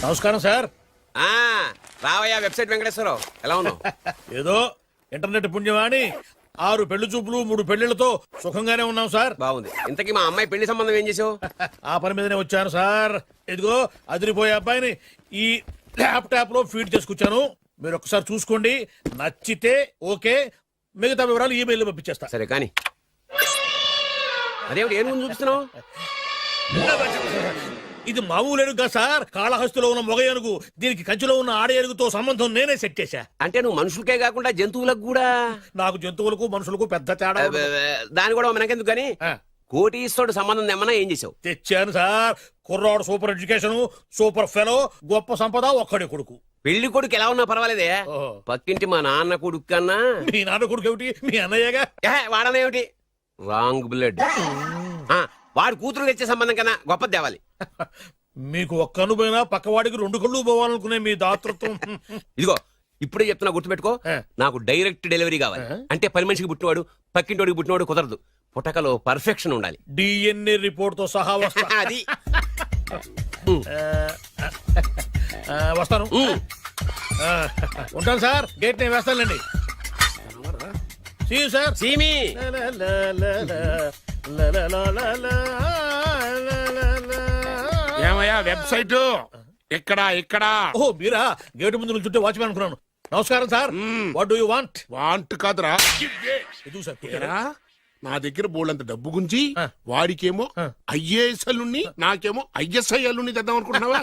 నమస్కారం సార్. రావయ్యా వెబ్సైట్ వెంకటేశ్వరరావు, ఎలా ఉన్నావు? ఏదో ఇంటర్నెట్ పుణ్యమాని 6 పెళ్లి చూపులు 3 పెళ్లిళ్లతో సుఖంగానే ఉన్నాం సార్. బాగుంది. ఇంతకీ మా అమ్మాయి పెళ్లి సంబంధం ఏం చేసావు? ఆ పని మీదనే వచ్చాను సార్. ఇదిగో అదిరిపోయే అబ్బాయిని ఈ ల్యాప్టాప్ లో ఫీడ్ చేసుకొచ్చాను. మీరు ఒకసారి చూసుకోండి, నచ్చితే ఓకే, మిగతా వివరాలు ఈమెయిల్ పంపించేస్తా. సరే కానీ అదేమిటి ఏం ముందు చూపిస్తున్నావు? ఇది మామూలు ఏనుగు సార్, కాళహస్తిలో ఉన్న మొగ ఏనుగు. దీనికి కంచిలో ఉన్న ఆడ ఏనుగుతో సంబంధం నేనే సెట్ చేశా. అంటే నువ్వు మనుషులకే కాకుండా జంతువులకు కూడా? నాకు జంతువులకు మనుషులకు పెద్ద తేడా. దాని కూడా మనకెందుకు కానీ కోటీశ్వరుడు సంబంధం ఏమన్నా ఏం చేసావు? తెచ్చాను సార్. కుర్రాడు సూపర్ ఎడ్యుకేషన్, సూపర్ ఫెలో, గొప్ప సంపద, ఒక్కడే కొడుకు. పెళ్లి కొడుకు ఎలా ఉన్నా పర్వాలేదే, పక్కింటి మా నాన్న కొడుకు కన్నా. మీ నాన్న కొడుకు ఏమిటి, మీ అన్నయ్యగా. వాడనేమిటి, రాంగ్ బ్లడ్. వాడు కూతురు తెచ్చే సంబంధం కన్నా గొప్పది తేవాలి. మీకు ఒక్క అనుభవైనా పక్కవాడికి 2 కళ్ళు పోవాలనుకునే మీ దాతృత్వం. ఇదిగో ఇప్పుడే చెప్తున్నా, గుర్తుపెట్టుకో. నాకు డైరెక్ట్ డెలివరీ కావాలి. అంటే పని మనిషికి పుట్టినవాడు పక్కింటోడికి పుట్టినవాడు కుదరదు. పుట్టకలో పర్ఫెక్షన్ ఉండాలి. డిఎన్ఏ రిపోర్ట్ తో సహా వస్తా. అది వస్తాను. ఉంటాను సార్, గేట్ నేను వేస్తానండి. సార్ సీమి ఏమయ్యా వెబ్సైట్ ఇక్కడ ఇక్కడ? ఓ మీరా, గేటు ముందు నుంచుంటే వాచ్మెన్ అనుకున్నాను. నమస్కారం sir. What do you want? Want కాదురా, సార్ నా దగ్గర బోళ్ళంత డబ్బు గుంచి వాడికేమో ఐఏఎస్ అల్లుని నాకేమో ఐఎస్ఐ అల్లుని తెద్దాం అనుకుంటున్నావా?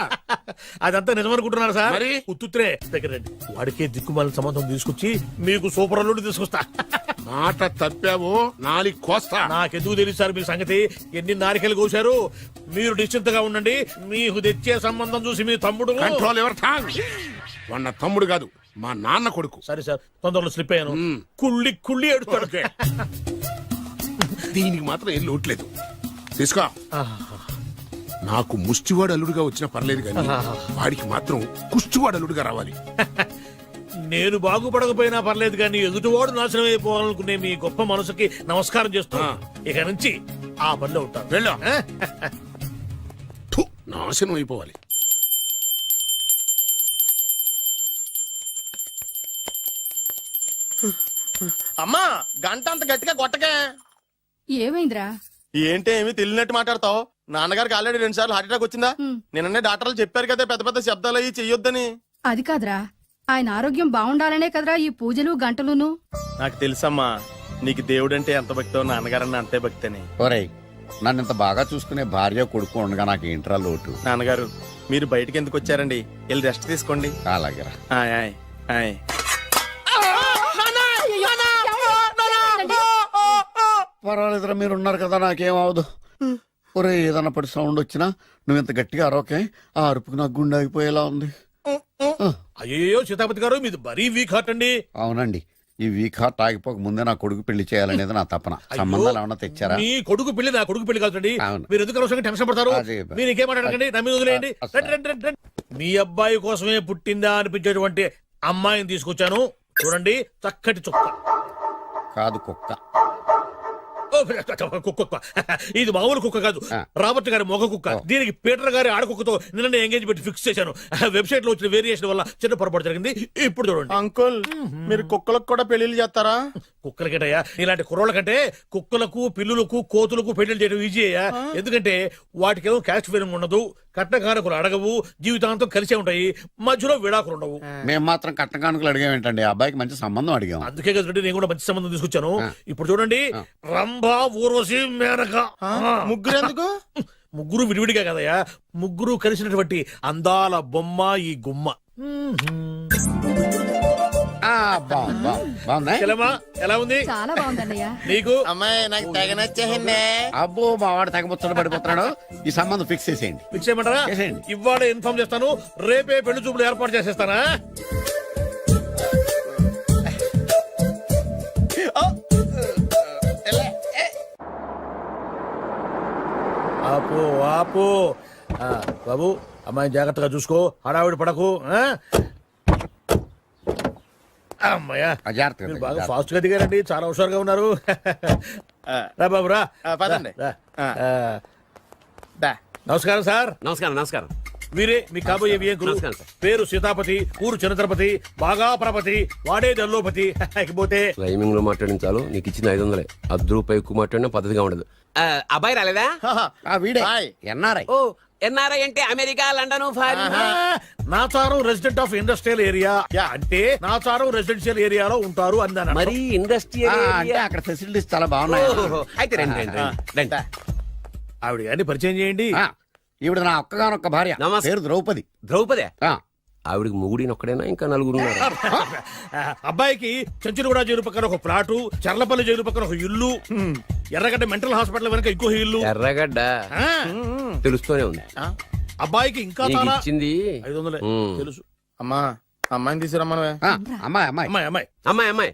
అదంతా నిజమనుకుంటున్నారా సార్? మరి ఉత్తుత్రే దగ్గర రండి. వాడికే దిక్కుమాలిన సంబంధం తీసుకొచ్చి మీకు సూపర్ అల్లుడు తీసుకొస్తా. మాట తప్పావో నాలి కోస్తా. నాకెందుకు తెలుసు సార్ మీ సంగతి. ఎన్ని నారికలు కోశారు. మీరు నిశ్చింతగా ఉండండి. మీకు తెచ్చే సంబంధం చూసి మీ తమ్ముడు. కంట్రోల్ ఎవర్ థాంగ్. వాడు తమ్ముడు కాదు, మా నాన్న కొడుకు. సరే సార్, తొందరలో స్లిప్ అయ్యాను. కుళ్ళి కుళ్ళి ఏడుస్తాడు. దీనికి మాత్రం ఏం లోట్లేదు. తీసుకో. నాకు ముష్టివాడు అల్లుడుగా వచ్చినా పర్లేదు కానీ వాడికి మాత్రం కుష్టివాడు అల్లుడుగా రావాలి. నేను బాగుపడకపోయినా పర్లేదు కానీ ఎదుటివాడు నాశనం అయిపోవాలనుకునే మీ గొప్ప మనసుకి నమస్కారం చేస్తున్నా. ఇక నుంచి ఆ పనిలో ఉంటాను. వెళ్ళా, నాశనం అయిపోవాలి. అమ్మా, గంట అంత గట్టిగా కొట్టకే. ఏమైందిరా? ఏంటి ఏమి తెలియనట్టు మాట్లాడతావు? నాన్నగారికి ఆల్రెడీ 2 సార్లు హార్ట్ అటాక్ వచ్చిందా? నిన్ననే డాక్టర్లు చెప్పారు కదా పెద్ద పెద్ద శబ్దాలు అయ్యి చెయ్యొద్దని. అది కాదురా, ఆయన ఆరోగ్యం బాగుండాలనే కదరా ఈ పూజలు గంటలును. నాకు తెలుసమ్మా, నీకు దేవుడంటే ఎంత భక్తో నాన్నగారన్న అంతే భక్తి అని. ఒరేయ్, నన్ను ఇంత బాగా చూసుకునే భార్య కొడుకు ఉండగా నాకు ఏంట్రా లోటు? నాన్నగారు, మీరు బయటికి ఎందుకు వచ్చారండి? వెళ్ళి రెస్ట్ తీసుకోండి. అలాగేరా. ఆయ్ ఆయ్ ఆయ్. పర్వాలేదురా, మీరు ఉన్నారు కదా, నాకేం అవదు. ఒరే, ఏదన్నా పడి సౌండ్ వచ్చినా నువ్వు ఇంత గట్టిగా అరవకే. ఆ అరుపుకి నాకు గుండె ఆగిపోయేలా ఉంది. అయ్యో సీతాపతి గారు, మీది మరీ వీక్ హార్ట్ అండి. అవునండి, ఈ వీక్ హార్ట్ ఆగిపోక ముందే నా కొడుకు పెళ్లి చేయాలనేది నా తపన. సంబంధాలు ఏమన్నా తెచ్చారా? మీ కొడుకు పెళ్లి నా కొడుకు పెళ్లి కాదండి. అవును. మీరు ఎందుకు అవసరంగా టెన్షన్ పడతారు? మీరు ఇంకేమాటండి, నా మీద వదిలేయండి. మీ అబ్బాయి కోసమే పుట్టిందా అనిపించేటువంటి అమ్మాయిని తీసుకొచ్చాను. చూడండి, చక్కటి చుక్క. కాదు, కుక్క. కుక్క. ఇది మామూలు కుక్క కాదు, రాబర్ట్ గారి మొగ కుక్క. దీనికి పీటర్ గారి ఆడకుక్కతో నిన్న ఎంగేజ్మెంట్ ఫిక్స్ చేశాను. వెబ్సైట్ లో వచ్చిన వేరియేషన్ వల్ల చిన్న పొరపాటు జరిగింది. ఇప్పుడు చూడండి. అంకుల్, మీరు కుక్కలకు కూడా పెళ్లిళ్ళు చేస్తారా? కుక్కలకేటయ్యా, ఇలాంటి కుర్రోళ్ళ కంటే కుక్కలకు, పిల్లులకు, కోతులకు పెళ్లి చేయడం ఈజీ అయ్యా. ఎందుకంటే వాటికేమో క్యాస్ట్ ఫీలింగ్ ఉండదు, కట్నకానుకలు అడగవు, జీవితాంతం కలిసే ఉంటాయి, మధ్యలో విడాకులు ఉండవు. మేము మాత్రం కట్నకానుకలు అడిగామేంటండి? అబ్బాయికి మంచి సంబంధం అడిగాం. అందుకే కదండి నేను కూడా మంచి సంబంధం తీసుకొచ్చాను. ఇప్పుడు చూడండి, రంభా, ఊర్వశి, మేనక. ముగ్గురు ఎందుకు? ముగ్గురు విడివిడిగా కదయ్యా, ముగ్గురు కలిసినటువంటి అందాల బొమ్మ ఈ గుమ్మ. ఎలా ఉంది? చాలా బాగుందన్నయ్య. నీకు? అమ్మాయి నాకు తెగ నచ్చేసిందే. అబ్బో, మా వాడు తెగబుచ్చట పడిపోతున్నాడు. ఈ సంబంధం ఫిక్స్ చేసేయండి. ఫిక్స్ చేయమంటారా? ఇవాళ ఇన్ఫార్మ్ చేస్తాను, రేపే పెళ్లి చూపులు ఏర్పాటు చేసేస్తానా? ఆపు ఆపు. బాబు, అమ్మాయిని జాగ్రత్తగా చూసుకో, హడావిడి పడకు. అమ్మాయ్యా, బాగా ఫాస్ట్ గా దిగారండి, చాలా హుషారుగా ఉన్నారు. రా బాబు రా. పదండి. నమస్కారం సార్. నమస్కారం. నమస్కారం. వీరే మీ కాబోయే వియంకులు. నమస్కారం సార్. పేరు సీతాపతి, ఊరు చంద్రపతి, బాగా ప్రపతి, వాడే దల్లోపతి. ఇకపోతే రైమింగ్ లో మాట్లాడిన చాలు, నీకు ఇచ్చిన 500. 10 రూపాయలు ఎక్కువ మాట్లాడినా పద్ధతిగా ఉండదు. అబ్బాయి రాలేదా? ఆ వీడే హాయ్. ఎన్ఆర్ఐ. ఓ ఎన్ఆర్ఐ అంటే America, London, foreign. Nacharam resident of industrial area అంటే నాచారం రెసిడెన్షియల్ ఏరియాలో ఉంటారు అందాను. మరి ఇండస్ట్రియల్ అంటే అక్కడ ఫెసిలిటీస్ చాలా బాగున్నాయి. అయితే రండి రండి రండి. ఆవిడ గారిని పరిచయం చేయండి. ఆ, ఈవిడ నా ఒక్కగానొక్క భార్య. నమస్తే. పేరు ద్రౌపది. ద్రౌపదే ఆ, ఆవిడికి మొగుడిని ఒక్కడైనా ఇంకా నలుగురు ఉన్నారు. అబ్బాయికి చెంచులగూడ జైలు పక్కన ఒక ప్లాటు, చర్లపల్లి జైలు పక్కన ఒక ఇల్లు, ఎర్రగడ్డ మెంటల్ హాస్పిటల్ వెనక ఇంకో ఇల్లు. ఎర్రగడ్డ ఆ, తెలుస్తూనే ఉంది. అబ్బాయికి ఇంకా నీకు చాలా ఇచ్చింది 500 ఉమ్. తెలుసు. అమ్మా అమ్మాయిని తీసుకురమ్మనవే. ఆ, అమ్మాయి అమ్మాయి అమ్మాయి అమ్మాయి అమ్మాయి అమ్మాయి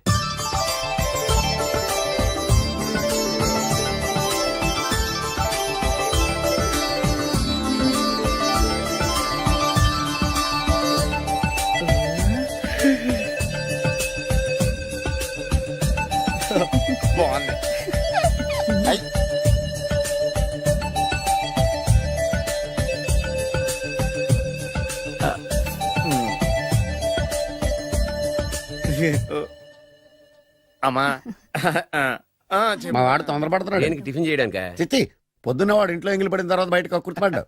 బాగుంది. ఐ. అమ్మా చెప్పు. మా వాడు తొందరపడుతున్నాడు. దేనికి టిఫిన్ చేయడానిక? చిచ్చి పొద్దున్న వాడు ఇంట్లో ఎంగిలి పడిన తర్వాత బయటకు కుర్తుపడ్డాడు.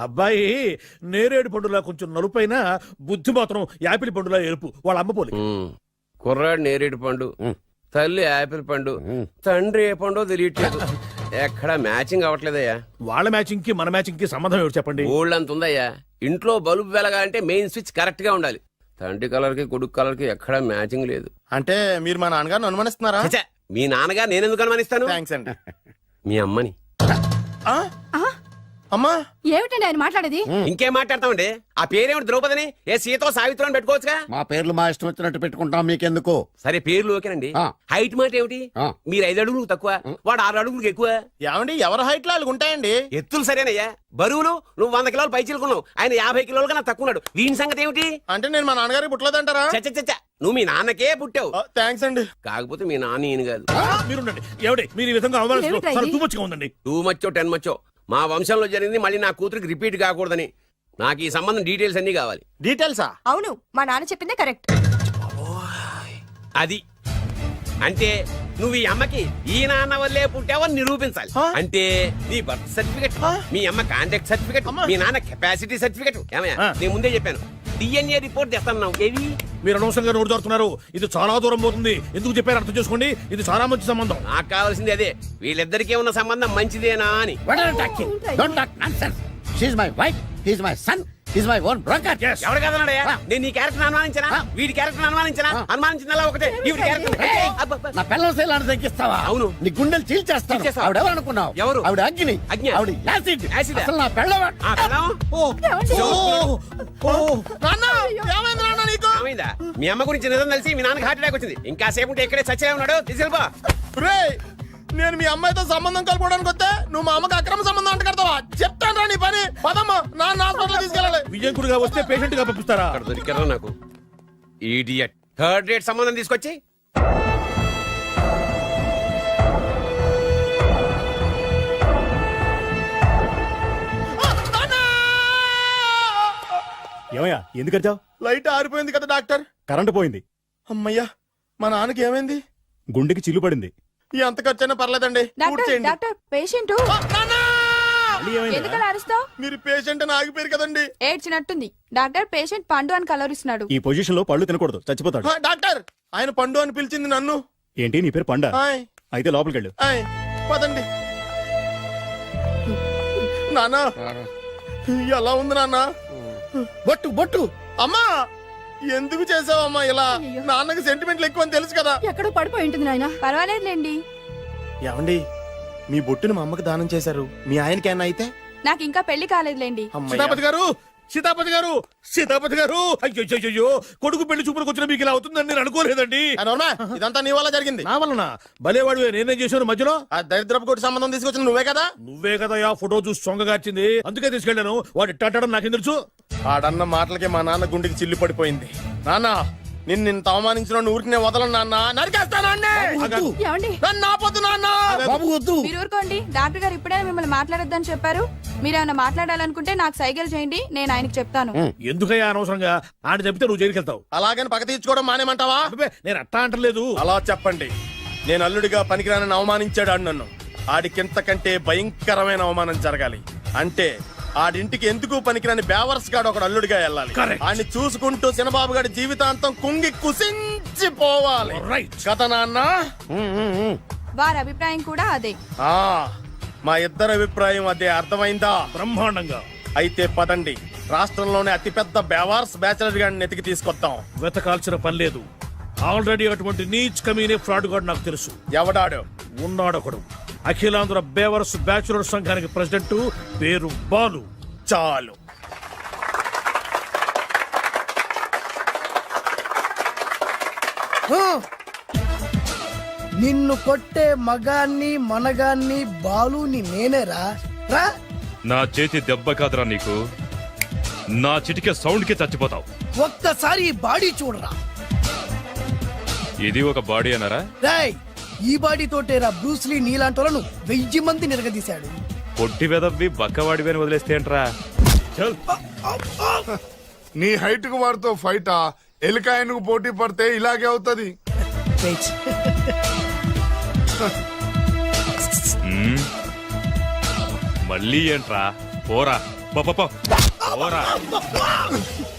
అబ్బాయి నేరేడు పండులా కొంచెం నలుపైన, బుద్ధి మాత్రం యాపిల్ పండులా ఎరుపు. వాళ్ళ అమ్మ పోలి. కుర్రాడు నేరేడు పండు, తల్లి యాపిల్ పండు, తండ్రి ఏ పండు తెలియట్లేదు. ఎక్కడ మ్యాచింగ్ అవ్వట్లేదయ్యా. వాళ్ళ మ్యాచింగ్ కి మన మ్యాచింగ్ కి సంబంధం ఏమిటి చెప్పండి. ఊళ్ళంత ఉందయ్యా. ఇంట్లో బల్బు వెలగా అంటే మెయిన్ స్విచ్ కరెక్ట్ గా ఉండాలి. తండ్రి కలర్ కి కొడుకు కలర్ కి ఎక్కడా మ్యాచింగ్ లేదు. అంటే మీరు మా నాన్నగారిని అనుమానిస్తున్నారా? ఛ, మీ నాన్నగా నేనెందుకు అనుమానిస్తాను? థ్యాంక్స్ అండి. మీ అమ్మని. ఆ? అమ్మా ఏమిటండి ఆయన మాట్లాడేది? ఇంకేం మాట్లాడతామండి? ఆ పేరేమిటి ద్రౌపదిని? ఏ సీతో సావిత్రం అని పెట్టుకోవచ్చుగా. మా పేర్లు మా ఇష్టం వచ్చినట్టు పెట్టుకుంటాం, మీకెందుకు? సరే పేర్లు ఓకేనండి. ఆ. హైట్ మాట ఏమిటి? ఆ. మీరు 5 అడుగులు తక్కువ, వాడు 6 అడుగులకు ఎక్కువ. ఏమండి ఎవరి హైట్ లో వాళ్ళకి ఉంటాయండి. ఎత్తులు సరేనయ్యా. బరువులు నువ్వు 100 కిలోలు పై చిలుకున్నావు, ఆయన 50 కిలోలుగా నాకు తక్కువ ఉన్నాడు. వీని సంగతి ఏమిటి? అంటే నేను మా నాన్నగారికి పుట్టలేదంటారా? చచ్చ నువ్వు మీ నాన్నకే పుట్టావు. థ్యాంక్స్ అండి. కాకపోతే మీ నాన్న ఈయన కాదు. మీరుండండి. ఏమిటి మీరు ఈ విధంగా అవమానిస్తున్నారు? ఏమిటా ఇది? చాలా తూమచ్చిగా ఉందండి. 2 మచ్చో 10 మచ్చో మా వంశంలో జరిగింది మళ్ళీ నా కూతురికి రిపీట్ కాకూడదని నాకు ఈ సంబంధం డీటెయిల్స్ అన్ని కావాలి. డీటెయిల్సా? అవును మా నాన్న చెప్పిందే కరెక్ట్. అది అంటే నువ్వు ఈ అమ్మకి ఈ నాన్న వల్లే పుట్టావని నిరూపించాలి. ఆ? అంటే నీ బర్త్ సర్టిఫికెట్, ఆ? మీ అమ్మ కాంటాక్ట్ సర్టిఫికెట్, అమ్మా. మీ నాన్న కెపాసిటీ సర్టిఫికెట్. ఏమయ్యా ఆ. నేను ముందే చెప్పాను డిఎన్ఏ రిపోర్ట్ తెస్తాను. ఏవి? మీరు అనవసరంగా నోరు జారుతున్నారు. ఇది చాలా దూరం పోతుంది. ఎందుకు చెప్పారు అర్థం చేసుకోండి. ఇది చాలా మంచి సంబంధం. నాకు కావాల్సింది అదే, వీళ్ళిద్దరికీ ఉన్న సంబంధం మంచిదేనా అని. What are you talking? Don't talk nonsense. She's my wife, he's my son, he's my own brother. Yes. ఎవరు కదన్నాడయ్యా? ఆ. నేను నీ క్యారెక్టర్ అనుమానించనా? ఆ. వీడి క్యారెక్టర్ అనుమానించనా? ఆ. అనుమానించిందల్లా ఒకటే. వీడి క్యారెక్టర్ నా పిల్లల శైలాన్ని తగ్గిస్తావా? అవును. నీ గుండెలు చీల్చేస్తాను. చీల్చేస్తావా? ఆవిడ ఎవరు అనుకున్నావు? ఎవరు? ఆవిడ అగ్ని. అగ్ని. ఆవిడ యాసిడ్. యాసిడా? అసలు నా పిల్లవ. ఆ పిల్లం? నాన్న ఏమైంది నాన్న నీకు? ఏమైందా? మీ అమ్మ గురించి నిజం తెలిసి మీ నాన్నకి హార్ట్ అటాక్ వచ్చింది. ఇంకా సేపు ఉంటే ఇక్కడే చచ్చే ఉన్నాడు. తీసుకెళ్ళిపో. రేయ్, నేను మీ అమ్మాయితో సంబంధం కలుపుకోవడానికి వస్తే నువ్వు మా అమ్మకి అక్రమ సంబంధం అంట కడతావా? చెప్తాను రా నీ పని. పదమ్మా నాన్న హాస్పిటల్ తీసుకెళ్ళాలి. విజయకుడిగా వస్తే పేషెంట్ గా పంపిస్తారా? అక్కడ దొరికారా నాకు ఈడియట్. థర్డ్ రేట్ సంబంధం తీసుకొచ్చి ఏమయ్యా ఎందుకు వచ్చావు? లైట్ ఆరిపోయింది కదా డాక్టర్. కరెంటు పోయింది. అమ్మయ్యా మా నాన్నకి ఏమైంది? గుండెకి చిల్లు పడింది. ఎంత ఖర్చైనా పర్లేదండి. పూర్తి డాక్టర్ చేయండి. డాక్టర్ పేషెంట్ నాన్న! మళ్ళీ ఏమైందిరా? ఎందుకలా అరుస్తావు? మీరు పేషెంట్ అని ఆగిపోయారు కదండి. ఏడ్చినట్టుంది. డాక్టర్ పేషెంట్ పండు అని కలరిస్తున్నాడు. ఈ పొజిషన్ లో పళ్ళు తినకూడదు, చచ్చిపోతాడు. డాక్టర్ ఆయన పండు అని పిలిచింది నన్ను. ఏంటి నీ పేరు పండ? ఆయ్, అయితే లోపలికి వెళ్ళు. ఆయ్, పదండి. నాన్న ఎలా ఉంది నాన్న? బొట్టు బొట్టు. అమ్మా ఎందుకు చేసావమ్మా ఇలా? అయ్యో. నాన్నకి సెంటిమెంట్లు ఎక్కువ అని తెలుసు కదా. ఎక్కడో పడిపోయి ఉంటుంది నాయన. పర్వాలేదులేండి. ఏమండి మీ బొట్టుని మా అమ్మకి దానం చేశారు, మీ ఆయనకి ఏమన్నా అయితే? నాకు ఇంకా పెళ్లి కాలేదులేండి. అమ్మయ్య. సీతాపతి గారు, సీతాపతి గారు, సీతాపతి గారు. అయ్యో కొడుకు పెళ్లి చూపులకు వచ్చిన మీకు ఇలా అవుతుందని నేను అనుకోలేదండి. ఆ నోర్మా, ఇదంతా నీ వల్ల జరిగింది. నా వలన భలేవాడు నేనేం చేశాను మధ్యలో? ఆ దరిద్రపు కొట్టి సంబంధం తీసుకొచ్చిన నువ్వే కదా. నువ్వే కదా ఆ ఫోటో చూసి సొంగగార్చింది. అందుకే తీసుకెళ్ళాను. వాడు ఇట్టాడడం నాకేం తెలుసు? ఆడన్న మాటలకే మా నాన్న గుండెకి చిల్లు పడిపోయింది. నాన్న నిన్ను అవమానించిన ఊరికి నేను వదలను నాన్న, నరికేస్తానండి. ఏమండి నన్ను ఆపొద్దు నాన్న. బాబు వద్దు. మీరు ఊరుకోండి. డాక్టర్ గారు ఇప్పుడే మిమ్మల్ని మాట్లాడొద్దని చెప్పారు. మీరేమైనా మాట్లాడాలనుకుంటే నాకు సైకిల్ చేయండి, నేను ఆయనకి చెప్తాను. ఎందుకయ్యా అనవసరంగా ఆయన చెప్తే నువ్వు జైలుకి వెళ్తావు. అలాగని పక్క తీర్చుకోవడం మానేమంటావా? అబ్బే, నేను అట్టా అంటలేదు. అలా చెప్పండి. నేను అల్లుడిగా పనికిరానని అవమానించాడు ఆడు నన్ను. ఆడికింతకంటే భయంకరమైన అవమానం జరగాలి. అంటే ఆడింటికి ఎందుకు పనికిరాని బేవర్స్ గాడు ఒకడు అల్లుడిగా వెళ్ళాలి. Correct. ఆడిని చూసుకుంటూ చిన్నబాబు గారి జీవితాంతం కుంగి కుసించిపోవాలి. Right. కదా నాన్న? వారి అభిప్రాయం కూడా అదే. ఆ, మా ఇద్దరి అభిప్రాయం అదే. అర్థమైందా? బ్రహ్మాండంగా. అయితే పదండి, రాష్ట్రంలోనే అతిపెద్ద బేవార్స్ బ్యాచిలర్ గాడిని ఎతికి తీసుకొద్దాం. వెతకాల్సిన పని లేదు. ఆల్రెడీ అటువంటి నీచ్ కమీనే ఫ్రాడ్ గాడు నాకు తెలుసు. ఎవడాడు? ఉన్నాడొకడు. అఖిలాంధ్ర బేవరస్ బ్యాచులర్ సంఘానికి ప్రెసిడెంట్, పేరు బాలు. చాలు. నిన్ను కొట్టే మగాన్ని మనగాన్ని బాలుని నేనేరా రా. నా చేతి దెబ్బ కాదురా నీకు, నా చిటికే సౌండ్ కి చచ్చిపోతావు. ఒక్కసారి ఈ బాడీ చూడరా. ఇది ఒక బాడీ అన్నారా? రాయ్, ఈ బాడీ తోటేరా బ్రూస్లీ నీలాంటోలను 1000 మంది నిరగదీశాడు. పొట్టి వెదవ్వి బక్కవాడివి అని వదిలేస్తే ఏంట్రా? చల్. నీ హైట్ కు వాడితో ఫైటా? ఎలికాయనకు పోటీ పడితే ఇలాగే అవుతది. వెయిట్. మ్మ్. మళ్ళీ ఏంట్రా? పోరా పో, పో, పో. పోరా.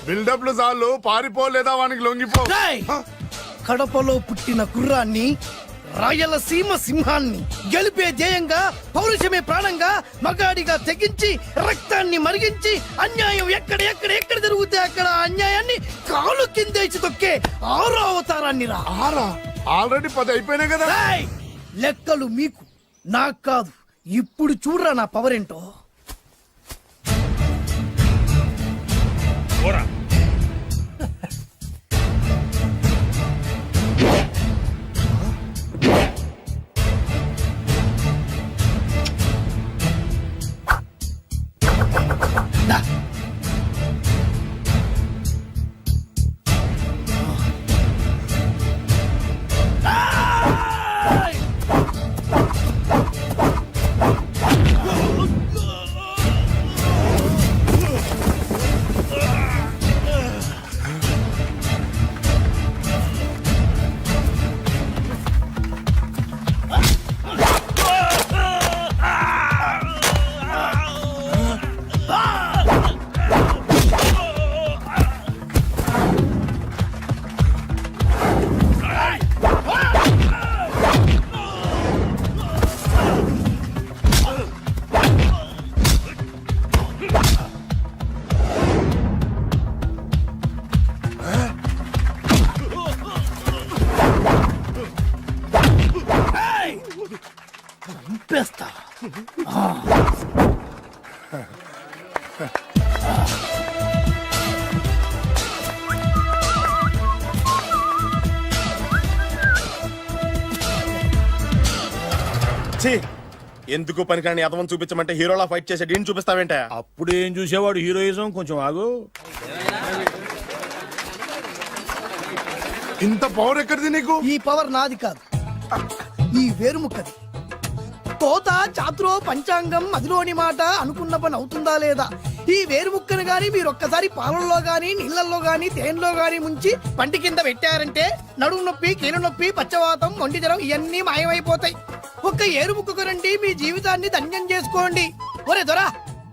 బిల్డప్లు చాలు, పారిపోలేదా వానికి లొంగిపో. రాయ్, కడపలో పుట్టిన కుర్రాన్ని, రాయలసీమ సింహాన్ని గెలిపే ధ్యేయంగా, పౌరుషమే ప్రాణంగా, మగాడిగా తెగించి రక్తాన్ని మరిగించి, అన్యాయం ఎక్కడ జరుగుతే అక్కడ అన్యాయాన్ని కాలు కిందేసి తొక్కే 6వ అవతారాన్ని రా. ఆల్రెడీ 10 అయిపోయినాయి కదా. రాయ్, లెక్కలు మీకు, నాకు కాదు. ఇప్పుడు చూడరా నా పవర్ ఏంటో. పోరా. చంపేస్తా. ఛీ, ఎందుకు పనికిరాని అదవం చూపించమంటే హీరోలా ఫైట్ చేసే డీన్ చూపిస్తావేంట? అప్పుడు ఏం చూసేవాడు హీరోయిజం. కొంచెం ఆగు. ఇంత పవర్ ఎక్కడిది నీకు? ఈ పవర్ నాది కాదు, ఈ వేరుముక్కది. తోత చాతురో పంచాంగం అదిలోని మాట అనుకున్న పని అవుతుందా లేదా? ఈ వేరుముక్కను గాని మీరొక్కసారి పాలల్లో గాని నీళ్లలో గాని తేనెలో గాని ముంచి పంటి కింద పెట్టారంటే నడుము నొప్పి, కీలు నొప్పి, పచ్చవాతం, ఒంటి జ్వరం ఇవన్నీ మాయమైపోతాయి. ఒక్క ఏరుముక్కకు రండి, మీ జీవితాన్ని ధన్యం చేసుకోండి. ఒరే దొరా,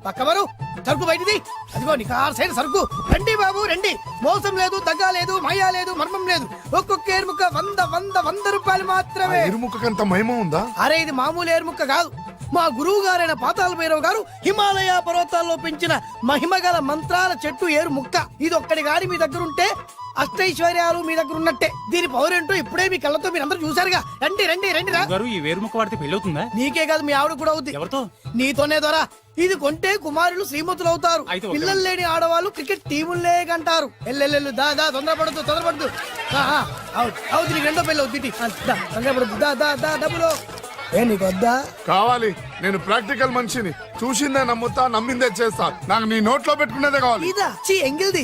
పక్కవరు సరుకు బయటిది. అదిగో నికార్సైన సరుకు. రండి బాబు రండి. మోసం లేదు, దగ్గ లేదు, మాయా లేదు, మర్మం లేదు. ఒక్కొక్క ఏరుముక్క 100 రూపాయలు మాత్రమే. ఇరుముఖకంత మహిమ ఉందా? అరే, ఇది మామూలు ఏరుముక్క కాదు. మా గురువు గారైన పాతాళ భైరవ్ గారు హిమాలయ పర్వతాల్లో పెంచిన మహిమగల మంత్రాల చెట్టు ఏరు ముక్క. ఇది ఒక్కడి గాని మీ దగ్గర ఉంటే అష్టైశ్వర్యాలు మీ దగ్గర ఉన్నట్టే. దీని పవర్ ఏంటో ఇప్పుడే మీ కళ్ళతో మీరందరూ చూసారుగా. రండి రండి రండి రా. ఈ వేరుముఖ వాడితే పెళ్ళవుతుందా? నీకే కాదు, మీ ఆవిడ కూడా అవుద్ది. ఎవరితో? నీతోనే ద్వారా. ఇది కొంటే కుమారులు శ్రీమంతులు అవుతారు. పిల్లలు లేని ఆడవాళ్ళు క్రికెట్ టీములే కంటారు. ఎల్లెల్లెల్లు దా దా, తొందరపడద్దు. అవుతుంది, నీకు రెండో పెళ్ళి అవుతుంది. తొందరపడద్దు, దా దా దా, డబ్బులు ఏ నీకు వద్దా? కావాలి. నేను ప్రాక్టికల్ మనిషిని. చూసిందే నమ్ముతా, నమ్మిందే చేస్తా. నాకు నీ నోట్లో పెట్టుకునేదే కావాలి. ఇదా చీ ఎంగిల్ది.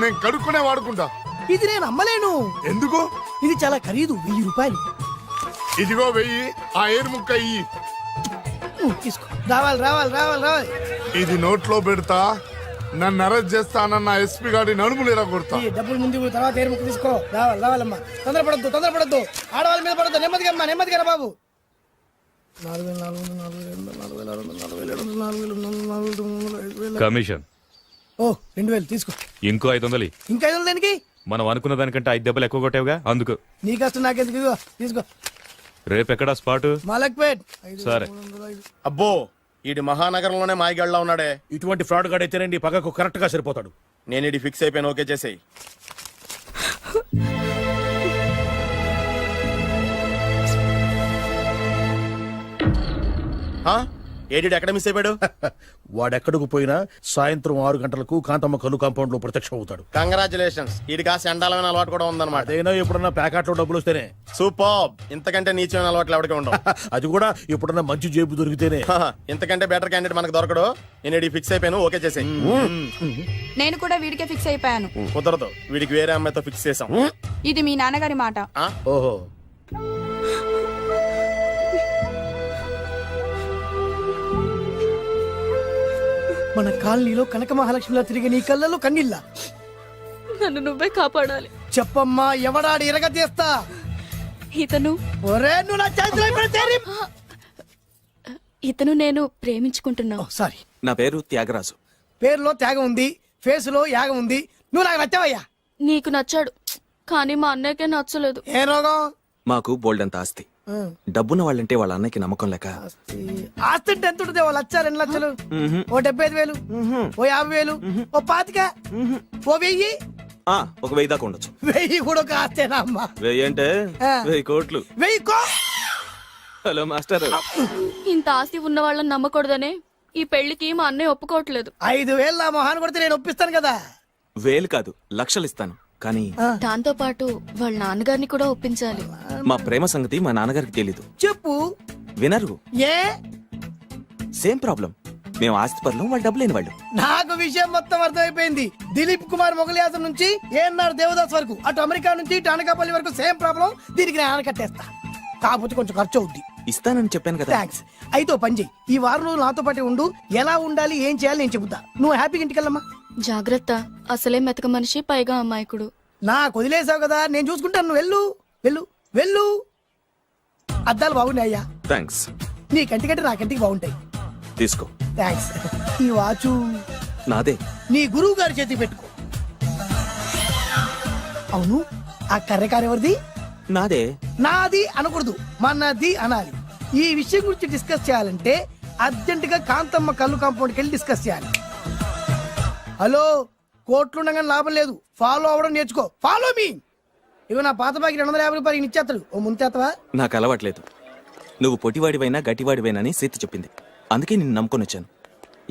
నేను కడుక్కునే వాడుకుంటా. ఇది నేను అమ్మలేను. ఎందుకు? ఇది చాలా ఖరీదు, 1000 రూపాయలు. ఇదిగో వెయ్యి, ఆ ఏరు ముక్క ఇయ్యి. తీసుకో. రావాలి రావాలి రావాలి రావాలి. ఇది నోట్లో పెడతా, నన్ను అరెస్ట్ చేస్తానన్న ఎస్పీ గారి నడుములు ఇలా కొడతా. ఈ డబ్బులు ముందు ఇవ్వు, తర్వాత ఏరు ముక్క తీసుకో. రావాలి రావాలమ్మా. తొందరపడద్దు. ఆడవాళ్ళ మీద పడద్దు. నెమ్మదిగా అమ్మా, నెమ్మదిగా రా బాబు. 4,400, కమిషన్ ఓ 2,000 తీసుకో. ఇంకో 500. ఇంకా 500 దేనికి? మనం అనుకున్న దానికంటే 5 దెబ్బలు ఎక్కువ కొట్టావుగా అందుకు. నీ కష్టం నాకెందుకు? ఇదిగో తీసుకో. రేపు ఎక్కడా స్పాట్? మలక్పేట్. సరే. అబ్బో ఈడి మహానగరంలోనే మాయగాళ్ళ ఉన్నాడే. ఇటువంటి ఫ్రాడ్ గాడు అయితేనండి పక్కకు కరెక్ట్ గా సరిపోతాడు. నేను ఇది ఫిక్స్ అయిపోయాను, ఓకే చేసేయి. ఏడి ఎక్కడ మిస్ అయిపోయాడు? వాడెక్కడికి పోయినా సాయంత్రం 6 గంటలకు కాంతమ్మ కల్లు కాంపౌండ్ లో ప్రత్యక్షం అవుతాడు. కంగ్రాచులేషన్స్, ఈడి కాస్త ఎండాలమైన అలవాటు కూడా ఉందన్నమాట. అదైనా ఎప్పుడన్నా ప్యాకెట్లో డబ్బులు వస్తేనే. సూపర్, ఇంతకంటే నీచమైన అలవాట్లు ఎవరికి ఉండవు. అది కూడా ఎప్పుడన్నా మంచి జేబు దొరికితేనే. ఇంతకంటే బెటర్ క్యాండిడేట్ మనకు దొరకడు. నేను ఇది ఫిక్స్ అయిపోయాను, ఓకే చేసేయి. నేను కూడా వీడికే ఫిక్స్ అయిపోయాను. కుదరదు, వీడికి వేరే అమ్మాయితో ఫిక్స్ చేసాం. ఇది మీ నాన్నగారి మాట. ఓహో, మన కాలనీలో కనక మహాలక్ష్మిలా తిరిగి నీ కళ్ళలో కన్నీళ్ళ. నన్ను నువ్వే కాపాడాలి. చెప్పమ్మా, ఎవడాడి ఎరగ తీస్తా. ఇతను ఒరే నువ్వు నా చేతిలో పెడితే ఇతను నేను ప్రేమించుకుంటున్నావు. సారీ. నా పేరు త్యాగరాజు. పేరులో త్యాగం ఉంది, ఫేసులో యాగం ఉంది. నువ్వు నాకు నచ్చావయ్యా. నీకు నచ్చాడు, కానీ మా అన్నయ్యకే నచ్చలేదు. ఏ రోగం? మాకు బోల్డంత ఆస్తి. డబ్బున్న వాళ్ళంటే వాళ్ళ అన్నకి నమ్మకం లేక ఆస్తి అంటే ఎంత ఉంటుంది? 1,00,000, 2 లక్షలు, ఓ 75,000, ఓ 50,000, ఓ 25,000, ఓ 1000. ఒక 1000 దాకా ఉండొచ్చు. 1000 కూడా ఒక ఆస్తేనా అమ్మా? 1000 అంటే ఆ. 1000 కోట్లు. 1000 హలో మాస్టర్. ఇంత ఆస్తి ఉన్న వాళ్ళని నమ్మకూడదనే ఈ పెళ్లికి మా అన్నయ్య ఒప్పుకోవట్లేదు. 5,000 నా మొహాన్ని కొడితే నేను ఒప్పిస్తాను కదా. 1000 కాదు, లక్షలు ఇస్తాను. కానీ దాంతో పాటు వాళ్ళ నాన్నగారిని కూడా ఒప్పించాలి. మా ప్రేమ సంగతి మా నాన్నగారికి తెలీదు. చెప్పు. వినరు. ఏ? Same problem. మేము ఆస్తి పరులు, వాళ్ళు డబ్బు లేని వాళ్ళు. నాకు విషయం మొత్తం అర్థమైపోయింది. దిలీప్ కుమార్ మొగలియాసం నుంచి ఏఎన్ఆర్ దేవదాస్ వరకు, అటు అమెరికా నుంచి ఇటు అనకాపల్లి వరకు సేమ్ ప్రాబ్లం. దీనికి నేను ఆనకట్టేస్తా. కాకపోతే కొంచెం ఖర్చు అవుద్ది. ఇస్తానని చెప్పాను కదా. థ్యాంక్స్. అయితే ఓ పని చెయ్యి, ఈ వారం రోజులు నాతో పాటే ఉండు. ఎలా ఉండాలి, ఏం చేయాలి నేను చెబుతా. నువ్వు హ్యాపీగా ఇంటికి వెళ్ళమ్మా. జాగ్రత్త, అసలే మెతక మనిషి, పైగా అమాయకుడు. నాకు వదిలేసావు కదా, నేను చూసుకుంటాను. నువ్వు వెళ్ళు వెళ్ళు వెళ్ళు. అద్దాలు బాగున్నాయ్యా. థ్యాంక్స్. నీ కంటికంటే నా కంటికి బాగుంటాయి. తీసుకో. థ్యాంక్స్. ఈ వాచు నాదే. నీ గురువు గారి చేతికి పెట్టుకో. అవును, ఆ కర్రెకారు ఎవరిది? నాదే. నాది అనకూడదు, మనది అనాలి. ఈ విషయం గురించి డిస్కస్ చేయాలంటే అర్జెంట్ గా కాంతమ్మ కల్లు కాంపౌండ్కి వెళ్ళి డిస్కస్ చేయాలి. హలో, కోట్లుండగానే లాభం లేదు. ఫాలో అవ్వడం నేర్చుకో. Follow me. ఇవి నా పాత బాకి 250 రూపాయలు ఇచ్చేస్తాడు. ఓ ముంతేత్తవా? నాకు అలవాట్లేదు. నువ్వు పొటివాడివైనా గట్టివాడివైనా అని సీత చెప్పింది. అందుకే నిన్ను నమ్ముకొని వచ్చాను.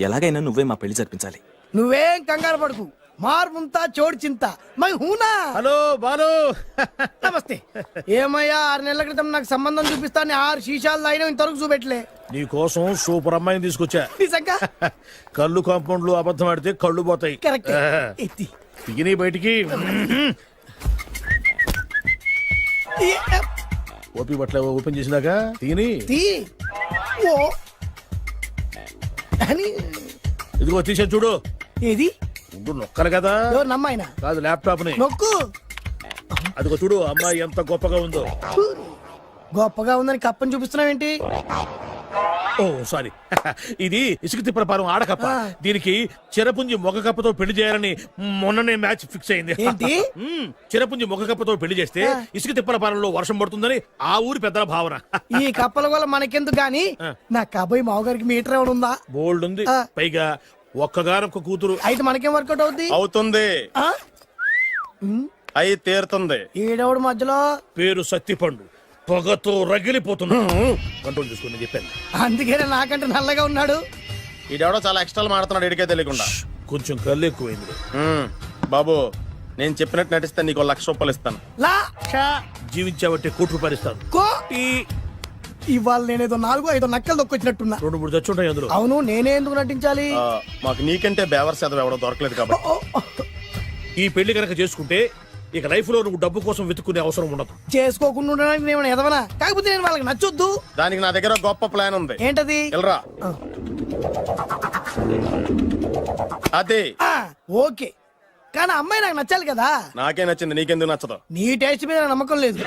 ఎలాగైనా నువ్వే మా పెళ్లి జరిపించాలి. నువ్వేం కంగారు పడుకు. మార్ ముంతా చోడు చింత మై హూనా. హలో బాలు. నమస్తే. ఏమయ్యా, 6 నెలల క్రితం నాకు సంబంధం చూపిస్తాను 6 శీషాలు తాగినా ఇంతవరకు చూపెట్టలే. నీ కోసం సూపర్ అమ్మాయిని తీసుకొచ్చా. నిజంగా? కళ్ళు కాంపౌండ్ లో అబద్ధం ఆడితే కళ్ళు పోతాయి. కరెక్ట్. ఎత్తి. తిగిని బయటికి. ఓపి బట్ల ఓపెన్ చేసినాక తిని తీ. ఓ అని. ఇదిగో తీసే చూడు. ఏది? ఉండు, నొక్కలు కదా. ఎవరు నమ్మాయినా? కాదు, ల్యాప్టాప్ ని నొక్కు. అదిగో చూడు, అమ్మాయి ఎంత గొప్పగా ఉందో. గొప్పగా ఉందని కప్పని చూపిస్తున్నావేంటి? ఓ సారీ, ఇది ఇసుక తిప్పల పారం ఆడకప్ప. దీనికి చిరపుంజి మొగ కప్పతో పెళ్లి చేయాలని మొన్ననే మ్యాచ్ ఫిక్స్ అయింది. ఏంటి? చిరపుంజి మొగ కప్పతో పెళ్లి చేస్తే ఇసుక తిప్పల పారంలో వర్షం పడుతుందని ఆ ఊరి పెద్దల భావన. ఈ కప్పల వల్ల మనకెందుకు గాని, నా కాబోయే మావగారికి మీటర్ ఏమైనా ఉందా? బోల్డ్ ఉంది. పైగా ఒక్కగానొక్క కూతురు. అయితే మనకేం వర్కౌట్ అవుద్ది? అవుతుంది, ఆ? అయి తీరుతుంది. ఈడవుడు మధ్యలో పేరు సత్తిపండు, పొగతో రగిలిపోతున్నా. కంట్రోల్ చూసుకుని చెప్పాను. అందుకేనే నాకంటే నల్లగా ఉన్నాడు. ఈడెవడో చాలా ఎక్స్ట్రాలు మాడుతున్నాడు, ఇడికే తెలియకుండా. కొంచెం కళ్ళు ఎక్కువైంది. బాబు, నేను చెప్పినట్టు నటిస్తే నీకు 1,00,000 రూపాయలు ఇస్తాను. లా జీవించాబట్టి ₹1,00,000 ఇస్తాను. కో. ఇవాళ నేనేదో 4-5 నక్కలు దొక్కొచ్చినట్టున్నా. 2-3 చచ్చుంటాయి అందులో. అవును, నేనే ఎందుకు నటించాలి? మాకు నీకంటే బేవర్ శాతం ఎవడో దొరకలేదు కాబట్టి. ఓ, ఓ. ఈ పెళ్లి కనుక చేసుకుంటే ఇక లైఫ్ లో నువ్వు డబ్బు కోసం వెతుక్కునే అవసరం ఉండదు. చేసుకోకుండా ఉండడానికి నేను ఏమైనా ఎదవనా? కాకపోతే నేను వాళ్ళకి నచ్చొద్దు. దానికి నా దగ్గర గొప్ప ప్లాన్ ఉంది. ఏంటది? వెళ్ళరా. అదే. ఓకే, కానీ అమ్మాయి నాకు నచ్చాలి కదా. నాకే నచ్చింది, నీకెందుకు నచ్చదు? నీ టేస్ట్ మీద నాకు నమ్మకం లేదు.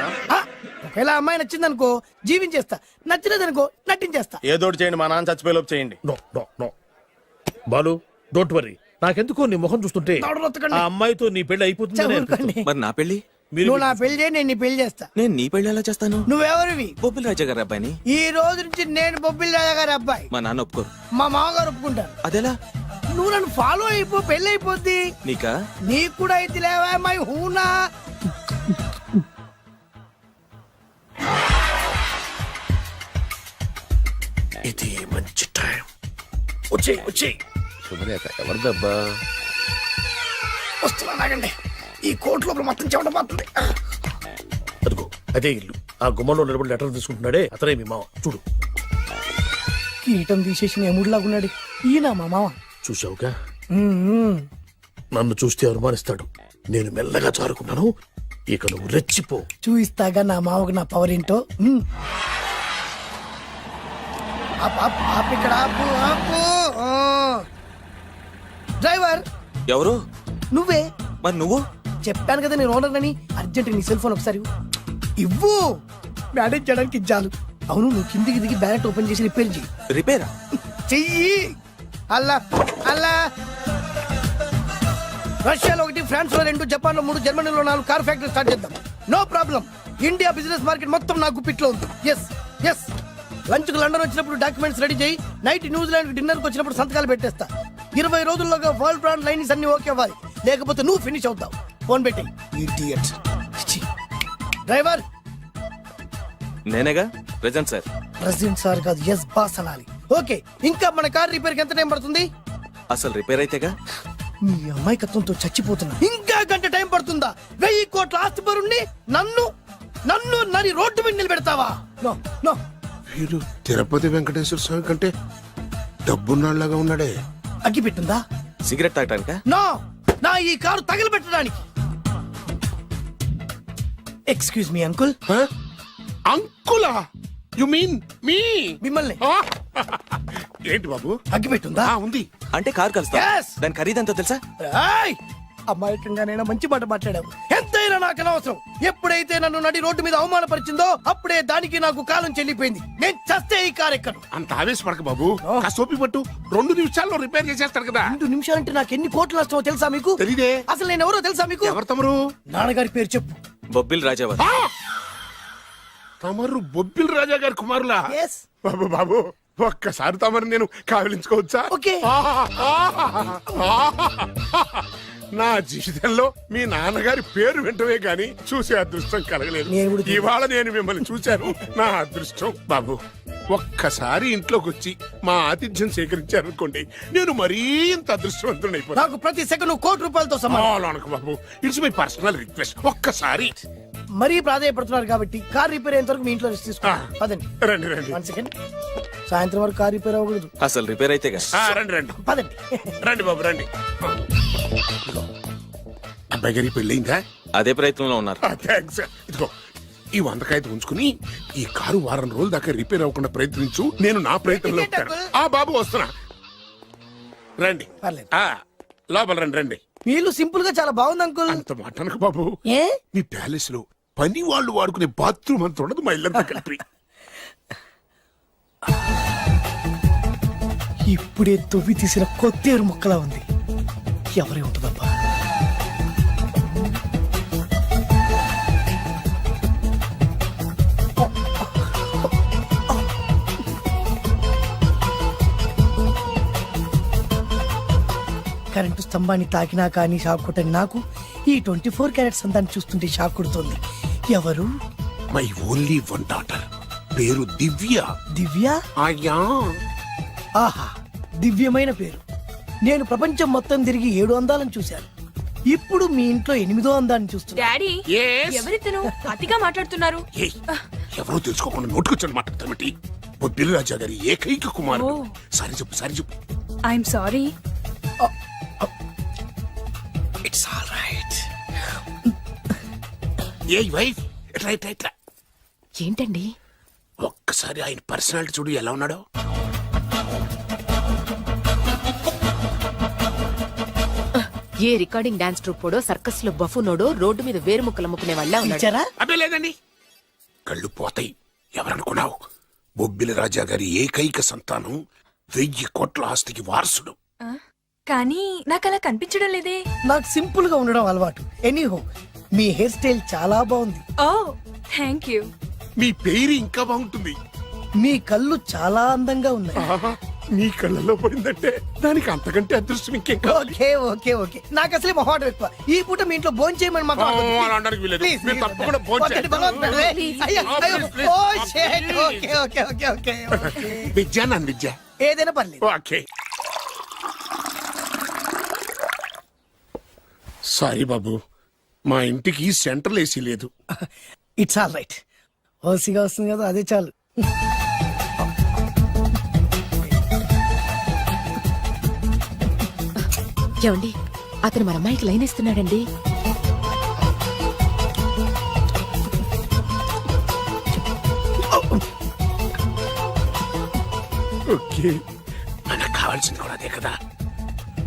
ఒకవేళ అమ్మాయి నచ్చింది అనుకో జీవించేస్తా, నచ్చలేదనుకో నటించేస్తా. ఏదోటి చేయండి, మా నాన్న చచ్చిపోయేలోపు చేయండి. No no no Balu, don't worry. నాకెందుకో నీ ముఖం చూస్తుంటే ఆ అమ్మాయితో నీ పెళ్లి అయిపోతుంది. మరి నా పెళ్లి? నువ్వు నా పెళ్లి చేయి, నేను నీ పెళ్లి చేస్తా. నేను నీ పెళ్లి ఎలా చేస్తాను? నువ్వెవరివి? బొబ్బిలి రాజా గారి అబ్బాయిని. ఈ రోజు నుంచి నేను బొబ్బిలి రాజా గారి అబ్బాయి. మా నాన్న ఒప్పుకోరు. మా మామగారు ఒప్పుకుంటారు. అదెలా? నువ్వు నన్ను ఫాలో అయిపో, పెళ్లి అయిపోద్ది. నీకా? నీకు కూడా అయితే లేవా మై హూనా. ఇది మంచి టైం. వచ్చేయ్ వచ్చేయ్. శుభలేఖ ఎవరిదబ్బా? వస్తున్నా నాగండి. ఈ కోట్ లోపల మొత్తం చెమట పోతుంది. అదిగో అదే ఇల్లు. ఆ గుమ్మంలో నిలబడి లెటర్ తీసుకుంటున్నాడే అతనే మీ మామ. చూడు. కీటం తీసేసిన ఎముడిలాగున్నాడు. ఈయన మా మామ. చూసావుగా, నన్ను చూస్తే అనుమానిస్తాడు. నేను మెల్లగా చారుకున్నాను. ఇక నువ్వు రెచ్చిపో. చూయిస్తాగా నా మామకు నా పవర్ ఏంటో. ఇక్కడ ఆపు, ఆపు. డ్రైవర్ ఎవరు? నువ్వే. మరి నువ్వు? చెప్పాను కదా నేను ఓనర్ అని. అర్జెంట్ నీ సెల్ ఫోన్ ఒకసారి ఇవ్వు. మేనేజ్ చేయడానికి ఇచ్చాను. అవును, నువ్వు కిందికి దిగి బ్యాలెట్ ఓపెన్ చేసి రిపేర్ చెయ్యి. రిపేరా? చెయ్యి. అల్లా అల్లా. రష్యాలో 1, ఫ్రాన్స్ లో 2, జపాన్ లో 3, జర్మనీలో 4 కార్ ఫ్యాక్టరీ స్టార్ట్ చేద్దాం. No problem. India business market మొత్తం నా గుప్పిట్లో ఉంది. Yes yes. లంచ్ కు లండన్ వచ్చినప్పుడు డాక్యుమెంట్స్ రెడీ చేయి. నైట్ న్యూజిలాండ్ డిన్నర్ కు వచ్చినప్పుడు సంతకాలు పెట్టేస్తా. 20 రోజుల్లోగా వరల్డ్ బ్రాండ్ లైన్స్ అన్ని ఓకే అవ్వాలి, లేకపోతే నువ్వు ఫినిష్ అవుతావు. ఫోన్ పెట్టి. ఇడియట్. డ్రైవర్. నేనేగా ప్రెజెంట్ సార్. ప్రెసిడెంట్ సార్ కాదు, ఎస్ బాస్ అనాలి. ఓకే, ఇంకా మన కార్ రిపేర్ కి ఎంత టైం పడుతుంది? అసలు రిపేర్ అయితేగా. మీ అమాయకత్వంతో చచ్చిపోతున్నా. ఇంకా గంట టైం పడుతుందా? 1000 కోట్ల ఆస్తి పరుణ్ణి నన్ను నన్ను నరి రోడ్డు మీద నిలబెడతావా? No no. వీడు తిరుపతి వెంకటేశ్వర స్వామి కంటే డబ్బున్నాళ్ళగా ఉన్నాడే. అగ్గి పెట్టుందా? సిగరెట్ తాగటానికా? నో, నా ఈ కారు తగలబెట్టడానికి. Excuse me uncle. అంకులా? You mean me? మిమ్మల్ని. ఏంటి బాబు? అగ్గి పెట్టుందా? ఉంది. అంటే కార్ కలుస్తా. Yes. దాని ఖరీదంతా తెలుసా? ఏయ్! అమాయకంగానైనా మంచి మాట మాట్లాడావు. ఎంతైనా నాకు అనవసరం. ఎప్పుడైతే నన్ను నడి రోడ్డు మీద అవమానపరిచిందో అప్పుడే దానికి నాకు కాలం చెల్లిపోయింది. నేను చస్తే ఈ కారు ఎక్కను. అంత ఆవేశపడక బాబు. ఆ సోపి పట్టు 2 నిమిషాల్లో రిపేర్ చేసేస్తాడు కదా. 2 నిమిషాలంటే నాకు ఎన్ని కోట్లు నష్టమో తెలుసా మీకు? తెలీదే. అసలు నేను ఎవరో తెలుసా మీకు? ఎవరు తమరు? నాన్నగారి పేరు చెప్పు. బొబ్బిల్ రాజావారు. తమరు బొబ్బిల్ రాజా గారి కుమారులా? Yes. బాబు బాబు, ఒక్కసారి తమరు నేను కావలించుకోవచ్చా? ఓకే. నా జీవితంలో మీ నాన్నగారి పేరు వింటమే గాని చూసే అదృష్టం కలగలేదు. దేవుడు. ఇవాళ నేను మిమ్మల్ని చూశాను. నా అదృష్టం. బాబు, ఒక్కసారి ఇంట్లోకి వచ్చి మా ఆతిథ్యం సేకరించారనుకోండి, నేను మరీ ఇంత అదృష్టవంతుడైపోతాను. నాకు ప్రతి సెకండ్ కోటి సమానం. బాబు, ఇట్స్ మై పర్సనల్ రిక్వెస్ట్. ఒక్కసారి. మరీ ప్రాధాయపడుతున్నారు కాబట్టి కార్ రిపేర్ అయ్యేంత వరకు మీ ఇంట్లో రెస్ట్ తీసుకోండి. పదండి. రండి రండి. 1 సెకండ్. సాయంత్రం వరకు కార్ రిపేర్ అవ్వకూడదు. అసలు రిపేర్ అయితేగా. రండి రండి. పదండి. రండి బాబు రండి. అబ్బాయి గారి పెళ్ళయిందా? అదే ప్రయత్నంలో ఉన్నారు. థ్యాంక్స్. ఇదిగో ఈ 100 కాగితం ఉంచుకుని ఈ కారు వారం రోజుల దాకా రిపేర్ అవ్వకుండా ప్రయత్నించు. నేను నా ప్రయత్నంలో ఉంటాను. ఆ బాబు వస్తున్నా. రండి. పర్లేదు. లోపల రండి రండి. వీళ్ళు సింపుల్ గా చాలా బాగుంది అంకుల్. అంత మాటనకు బాబు. ఏ? మీ ప్యాలెస్ లో పని వాళ్ళు వాడుకునే బాత్రూమ్ అంత ఉండదు మా ఇల్లంతా కలిపి. ఇప్పుడే తొవ్వి తీసిన కొత్తేరు ముక్కలా ఉంది. ఎవరే ఉంటుందబ్బా? కరెంటు స్తంభాన్ని తాకినా కానీ షాక్ కొట్టని నాకు ఈ 24 క్యారెట్స్ అందాన్ని చూస్తుంటే షాక్ కొడుతుంది. ఎవరు? My only 1 daughter. పేరు దివ్య. దివ్య? అయ్యా. ఆహా, దివ్యమైన పేరు. నేను ప్రపంచం మొత్తం తిరిగి 7 అందాలను చూశాను. ఇప్పుడు మీ ఇంట్లో 8వ అందాన్ని చూస్తున్నా. Daddy, Yes? ఎవరితను అతిగా మాట్లాడుతున్నారు? ఏయ్, ఎవరో తెలుసుకోకుండా నోటుకొచ్చాను మాట్లాడతామటి. బొబ్బిలి రాజా గారి ఏకైక కుమారుడు. సారీ చెప్పు, సారీ చెప్పు. I'm sorry. It's all right. A wife ఎట్లా ఇట్లా ఇట్లా ఏంటండి? ఒక్కసారి ఆయన పర్సనాలిటీ చూడు ఎలా ఉన్నాడో. ఏ రికార్డింగ్ డాన్స్ ట్రూపోడో సర్కస్ లో బఫునోడో రోడ్డు మీద వేరు ముక్కలు అమ్ముకునే వాళ్ళ ఉన్నాడు. ఇచ్చారా? అబ్బే లేదండి, కళ్ళు పోతాయి. ఎవరనుకున్నావు? బొబ్బిలి రాజా గారి ఏకైక సంతానం 1000 కోట్ల ఆస్తికి వారసుడు. కానీ నాకు అలా కనిపించడం లేదే. నాకు సింపుల్ గా ఉండడం అలవాటు. ఎనీహో మీ హెయిర్ స్టైల్ చాలా బాగుంది. ఓ థ్యాంక్ యూ. మీ పేరు ఇంకా బాగుంటుంది. మీ కళ్ళు చాలా అందంగా ఉన్నాయి. ఆహా, మీ కళ్ళలో పడిందంటే దానికి అంతకంటే అదృష్టం ఇంకేం కావాలి? ఓకే ఓకే ఓకే నాకు అసలే మొహాటం ఎక్కువ. ఈ పూట మీ ఇంట్లో భోజనం చేయమని మాకు అలా అనడానికి వీల్లేదు. మీరు తప్పకుండా భోజనం చేయండి. విద్య నన్ను విద్య ఏదైనా పర్లేదు. ఓకే. సారీ బాబు, మా ఇంటికి సెంట్రల్ ఏసీ లేదు. It's all right. ఓసిగా వస్తుంది కదా, అదే చాలు. ఏమండి, అతను మన అమ్మాయికి లైన్ ఇస్తున్నాడండి. ఓకే, మనకు కావాల్సింది కూడా అదే కదా.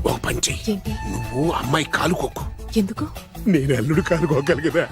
ఒక పని చెయ్యి, ఏంటి? నువ్వు అమ్మాయి కాలుకోకు, ఎందుకు? నేను అల్లుడు కాలుకోగలి కదా.